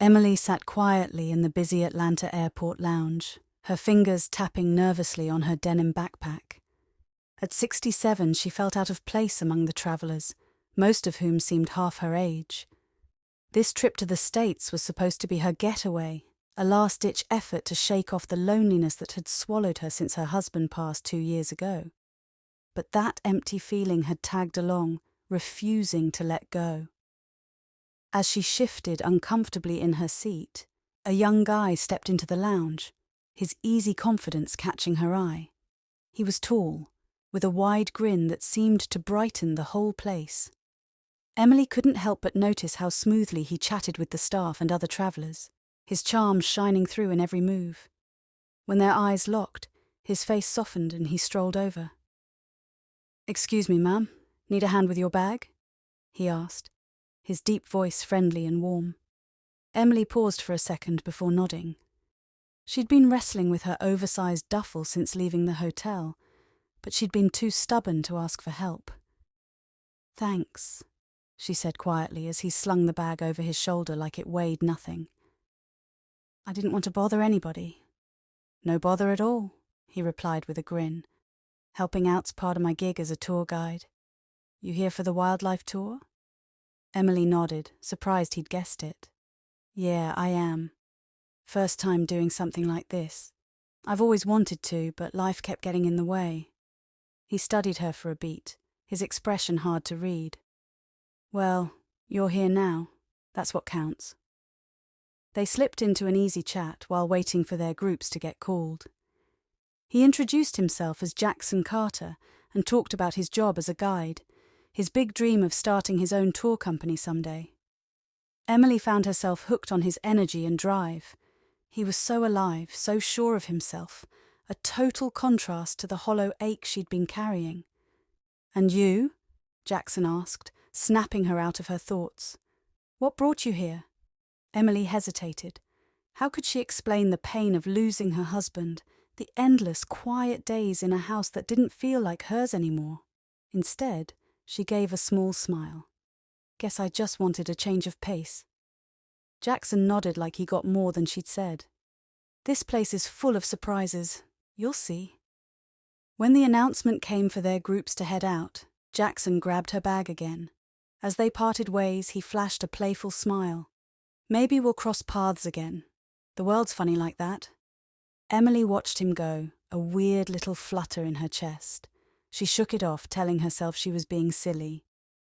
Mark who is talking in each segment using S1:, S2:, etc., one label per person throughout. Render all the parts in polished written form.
S1: Emily sat quietly in the busy Atlanta airport lounge, her fingers tapping nervously on her denim backpack. At 67, she felt out of place among the travelers, most of whom seemed half her age. This trip to the States was supposed to be her getaway, a last-ditch effort to shake off the loneliness that had swallowed her since her husband passed 2 years ago. But that empty feeling had tagged along, refusing to let go. As she shifted uncomfortably in her seat, a young guy stepped into the lounge, his easy confidence catching her eye. He was tall, with a wide grin that seemed to brighten the whole place. Emily couldn't help but notice how smoothly he chatted with the staff and other travelers, his charm shining through in every move. When their eyes locked, his face softened and he strolled over. "Excuse me, ma'am, need a hand with your bag?" he asked, his deep voice friendly and warm. Emily paused for a second before nodding. She'd been wrestling with her oversized duffel since leaving the hotel, but she'd been too stubborn to ask for help. "Thanks," she said quietly as he slung the bag over his shoulder like it weighed nothing. "I didn't want to bother anybody." "No bother at all," he replied with a grin. "Helping out's part of my gig as a tour guide. You here for the wildlife tour?" Emily nodded, surprised he'd guessed it. "Yeah, I am. First time doing something like this. I've always wanted to, but life kept getting in the way." He studied her for a beat, his expression hard to read. "Well, you're here now. That's what counts." They slipped into an easy chat while waiting for their groups to get called. He introduced himself as Jackson Carter and talked about his job as a guide, his big dream of starting his own tour company someday. Emily found herself hooked on his energy and drive. He was so alive, so sure of himself, a total contrast to the hollow ache she'd been carrying. "And you?" Jackson asked, snapping her out of her thoughts. "What brought you here?" Emily hesitated. How could she explain the pain of losing her husband, the endless, quiet days in a house that didn't feel like hers anymore? Instead, she gave a small smile. "Guess I just wanted a change of pace." Jackson nodded like he got more than she'd said. "This place is full of surprises. You'll see." When the announcement came for their groups to head out, Jackson grabbed her bag again. As they parted ways, he flashed a playful smile. "Maybe we'll cross paths again. The world's funny like that." Emily watched him go, a weird little flutter in her chest. She shook it off, telling herself she was being silly.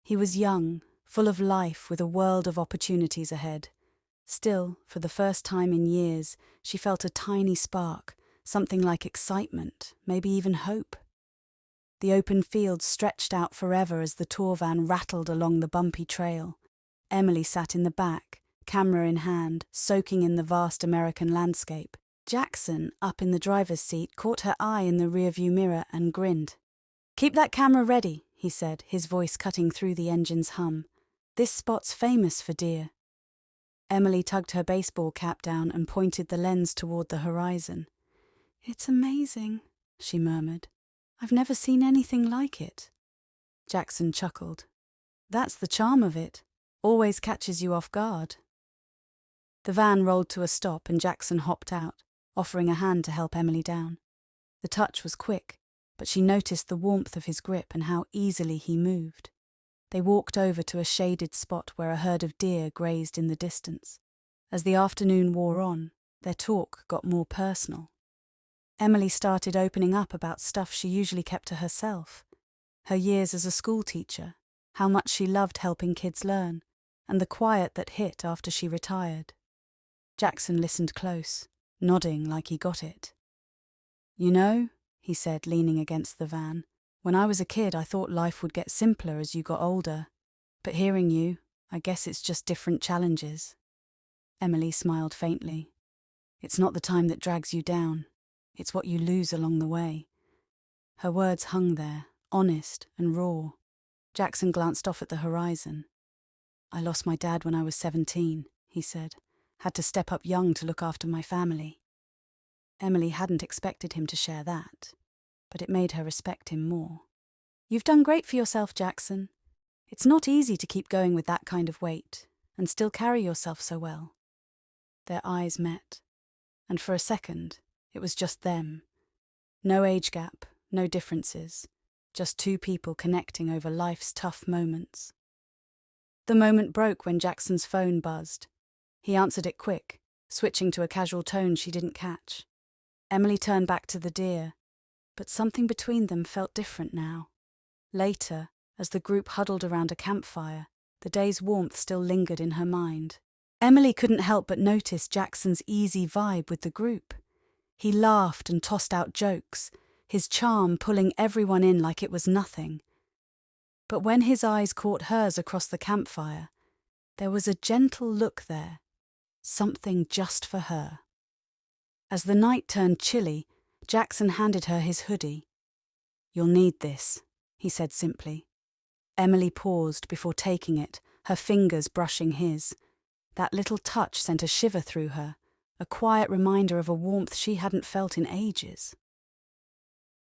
S1: He was young, full of life, with a world of opportunities ahead. Still, for the first time in years, she felt a tiny spark, something like excitement, maybe even hope. The open fields stretched out forever as the tour van rattled along the bumpy trail. Emily sat in the back, camera in hand, soaking in the vast American landscape. Jackson, up in the driver's seat, caught her eye in the rearview mirror and grinned. "Keep that camera ready," he said, his voice cutting through the engine's hum. "This spot's famous for deer." Emily tugged her baseball cap down and pointed the lens toward the horizon. "It's amazing," she murmured. "I've never seen anything like it." Jackson chuckled. "That's the charm of it. Always catches you off guard." The van rolled to a stop and Jackson hopped out, offering a hand to help Emily down. The touch was quick, but she noticed the warmth of his grip and how easily he moved. They walked over to a shaded spot where a herd of deer grazed in the distance. As the afternoon wore on, their talk got more personal. Emily started opening up about stuff she usually kept to herself. Her years as a schoolteacher, how much she loved helping kids learn, and the quiet that hit after she retired. Jackson listened close, nodding like he got it. "You know," he said, leaning against the van, "when I was a kid I thought life would get simpler as you got older. But hearing you, I guess it's just different challenges." Emily smiled faintly. "It's not the time that drags you down. It's what you lose along the way." Her words hung there, honest and raw. Jackson glanced off at the horizon. "I lost my dad when I was 17, he said. "Had to step up young to look after my family." Emily hadn't expected him to share that, but it made her respect him more. "You've done great for yourself, Jackson. It's not easy to keep going with that kind of weight and still carry yourself so well." Their eyes met, and for a second, it was just them. No age gap, no differences, just two people connecting over life's tough moments. The moment broke when Jackson's phone buzzed. He answered it quick, switching to a casual tone she didn't catch. Emily turned back to the deer, but something between them felt different now. Later, as the group huddled around a campfire, the day's warmth still lingered in her mind. Emily couldn't help but notice Jackson's easy vibe with the group. He laughed and tossed out jokes, his charm pulling everyone in like it was nothing. But when his eyes caught hers across the campfire, there was a gentle look there, something just for her. As the night turned chilly, Jackson handed her his hoodie. "You'll need this," he said simply. Emily paused before taking it, her fingers brushing his. That little touch sent a shiver through her, a quiet reminder of a warmth she hadn't felt in ages.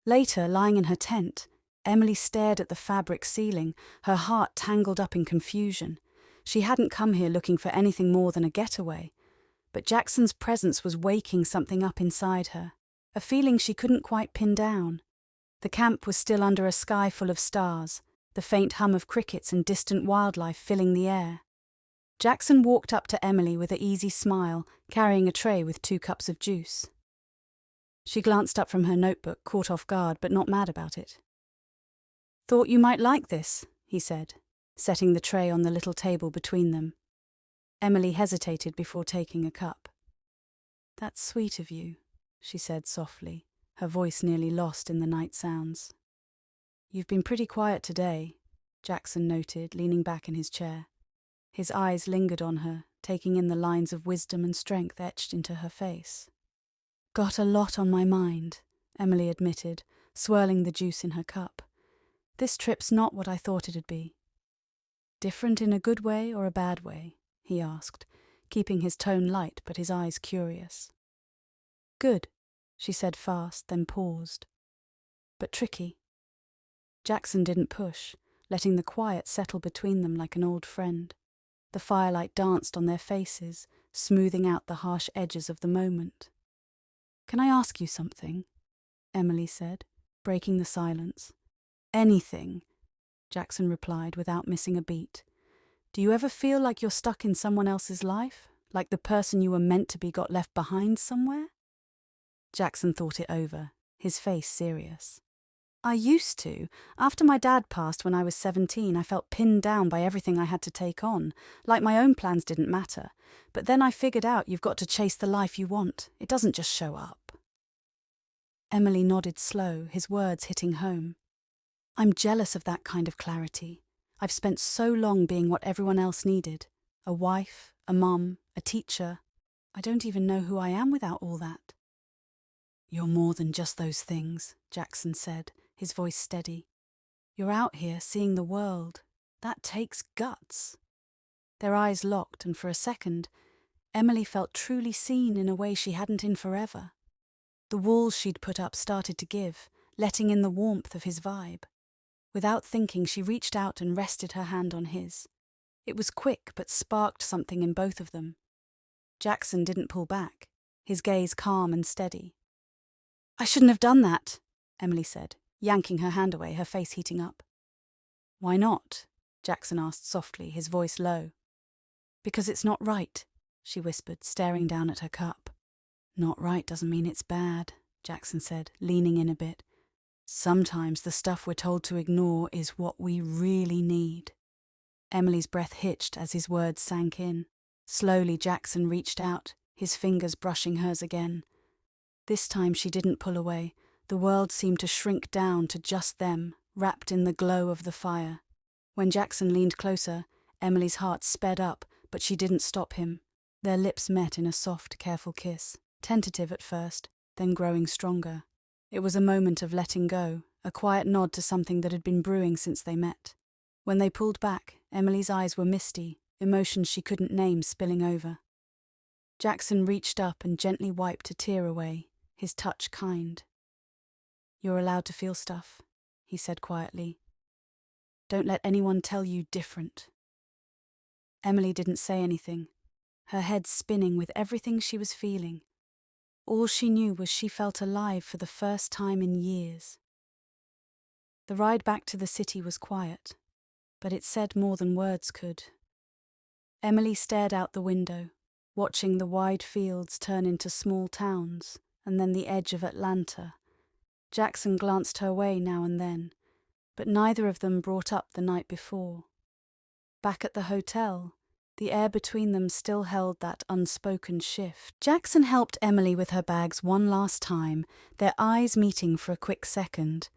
S1: Later, lying in her tent, Emily stared at the fabric ceiling, her heart tangled up in confusion. She hadn't come here looking for anything more than a getaway, but Jackson's presence was waking something up inside her, a feeling she couldn't quite pin down. The camp was still under a sky full of stars, the faint hum of crickets and distant wildlife filling the air. Jackson walked up to Emily with an easy smile, carrying a tray with 2 cups of juice. She glanced up from her notebook, caught off guard but not mad about it. "Thought you might like this," he said, setting the tray on the little table between them. Emily hesitated before taking a cup. "That's sweet of you," she said softly, her voice nearly lost in the night sounds. "You've been pretty quiet today," Jackson noted, leaning back in his chair. His eyes lingered on her, taking in the lines of wisdom and strength etched into her face. "Got a lot on my mind," Emily admitted, swirling the juice in her cup. "This trip's not what I thought it'd be." "Different in a good way or a bad way?" he asked, keeping his tone light but his eyes curious. "Good," she said fast, then paused. "But tricky." Jackson didn't push, letting the quiet settle between them like an old friend. The firelight danced on their faces, smoothing out the harsh edges of the moment. "Can I ask you something?" Emily said, breaking the silence. "Anything," Jackson replied without missing a beat. "Do you ever feel like you're stuck in someone else's life? Like the person you were meant to be got left behind somewhere?" Jackson thought it over, his face serious. "I used to. After my dad passed when I was 17, I felt pinned down by everything I had to take on, like my own plans didn't matter. But then I figured out you've got to chase the life you want. It doesn't just show up." Emily nodded slow, his words hitting home. "I'm jealous of that kind of clarity. I've spent so long being what everyone else needed. A wife, a mum, a teacher. I don't even know who I am without all that." "You're more than just those things," Jackson said, his voice steady. "You're out here seeing the world. That takes guts." Their eyes locked, and for a second, Emily felt truly seen in a way she hadn't in forever. The walls she'd put up started to give, letting in the warmth of his vibe. Without thinking, she reached out and rested her hand on his. It was quick, but sparked something in both of them. Jackson didn't pull back, his gaze calm and steady. "I shouldn't have done that," Emily said, yanking her hand away, her face heating up. "Why not?" Jackson asked softly, his voice low. "Because it's not right," she whispered, staring down at her cup. "Not right doesn't mean it's bad," Jackson said, leaning in a bit. "Sometimes the stuff we're told to ignore is what we really need." Emily's breath hitched as his words sank in. Slowly Jackson reached out, his fingers brushing hers again. This time she didn't pull away. The world seemed to shrink down to just them, wrapped in the glow of the fire. When Jackson leaned closer, Emily's heart sped up, but she didn't stop him. Their lips met in a soft, careful kiss, tentative at first, then growing stronger. It was a moment of letting go, a quiet nod to something that had been brewing since they met. When they pulled back, Emily's eyes were misty, emotions she couldn't name spilling over. Jackson reached up and gently wiped a tear away, his touch kind. "You're allowed to feel stuff," he said quietly. "Don't let anyone tell you different." Emily didn't say anything. her head spinning with everything she was feeling. All she knew was she felt alive for the first time in years. The ride back to the city was quiet, but it said more than words could. Emily stared out the window, watching the wide fields turn into small towns, and then the edge of Atlanta. Jackson glanced her way now and then, but neither of them brought up the night before. Back at the hotel, the air between them still held that unspoken shift. Jackson helped Emily with her bags one last time, their eyes meeting for a quick second.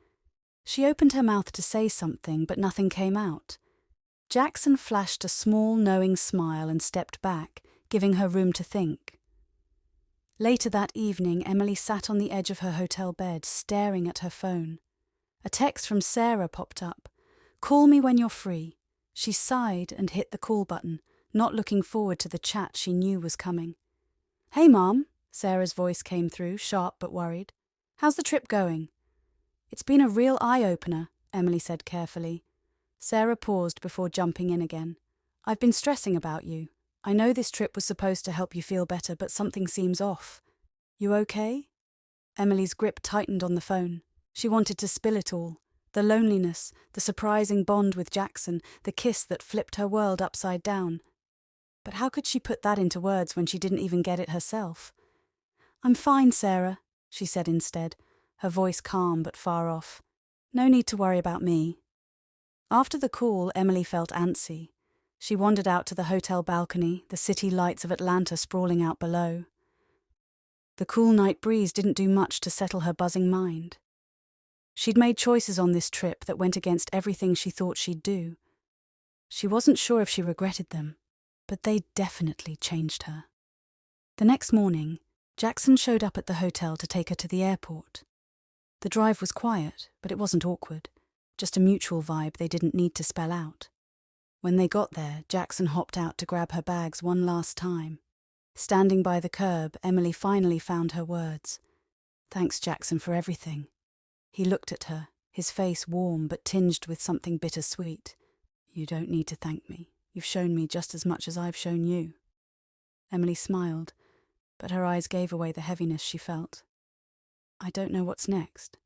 S1: She opened her mouth to say something, but nothing came out. Jackson flashed a small, knowing smile and stepped back, giving her room to think. Later that evening, Emily sat on the edge of her hotel bed, staring at her phone. A text from Sarah popped up. "Call me when you're free." She sighed and hit the call button, not looking forward to the chat she knew was coming. "Hey, Mom," Sarah's voice came through, sharp but worried. "How's the trip going?" "It's been a real eye-opener," Emily said carefully. Sarah paused before jumping in again. "I've been stressing about you. I know this trip was supposed to help you feel better, but something seems off. You okay?" Emily's grip tightened on the phone. She wanted to spill it all. The loneliness, the surprising bond with Jackson, the kiss that flipped her world upside down. But how could she put that into words when she didn't even get it herself? "I'm fine, Sarah," she said instead, her voice calm but far off. "No need to worry about me." After the call, Emily felt antsy. She wandered out to the hotel balcony, the city lights of Atlanta sprawling out below. The cool night breeze didn't do much to settle her buzzing mind. She'd made choices on this trip that went against everything she thought she'd do. She wasn't sure if she regretted them, but they definitely changed her. The next morning, Jackson showed up at the hotel to take her to the airport. The drive was quiet, but it wasn't awkward, just a mutual vibe they didn't need to spell out. When they got there, Jackson hopped out to grab her bags one last time. Standing by the curb, Emily finally found her words. "Thanks, Jackson, for everything." He looked at her, his face warm but tinged with something bittersweet. "You don't need to thank me. You've shown me just as much as I've shown you." Emily smiled, but her eyes gave away the heaviness she felt. "I don't know what's next."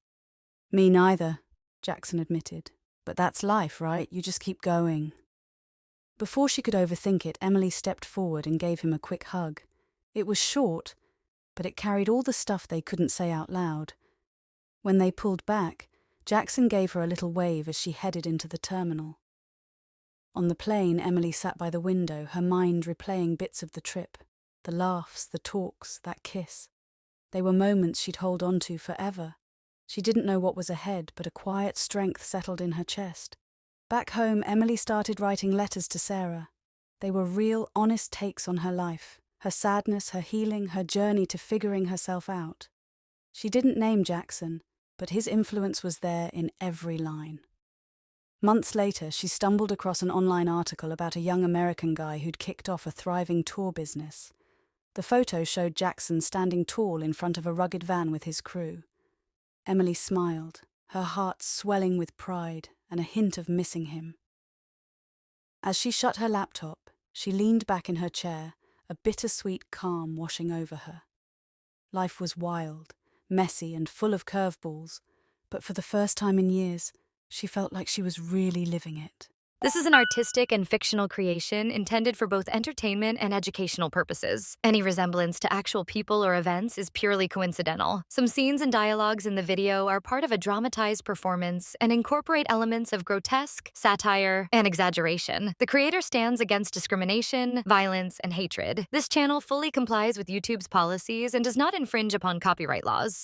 S1: "Me neither," Jackson admitted. "But that's life, right? You just keep going." Before she could overthink it, Emily stepped forward and gave him a quick hug. It was short, but it carried all the stuff they couldn't say out loud. When they pulled back, Jackson gave her a little wave as she headed into the terminal. On the plane, Emily sat by the window, her mind replaying bits of the trip. The laughs, the talks, that kiss. They were moments she'd hold on to forever. She didn't know what was ahead, but a quiet strength settled in her chest. Back home, Emily started writing letters to Sarah. They were real, honest takes on her life, her sadness, her healing, her journey to figuring herself out. She didn't name Jackson, but his influence was there in every line. Months later, she stumbled across an online article about a young American guy who'd kicked off a thriving tour business. The photo showed Jackson standing tall in front of a rugged van with his crew. Emily smiled, her heart swelling with pride and a hint of missing him. As she shut her laptop, she leaned back in her chair, a bittersweet calm washing over her. Life was wild, messy and full of curveballs, but for the first time in years, she felt like she was really living it.
S2: This is an artistic and fictional creation intended for both entertainment and educational purposes. Any resemblance to actual people or events is purely coincidental. Some scenes and dialogues in the video are part of a dramatized performance and incorporate elements of grotesque, satire, and exaggeration. The creator stands against discrimination, violence, and hatred. This channel fully complies with YouTube's policies and does not infringe upon copyright laws.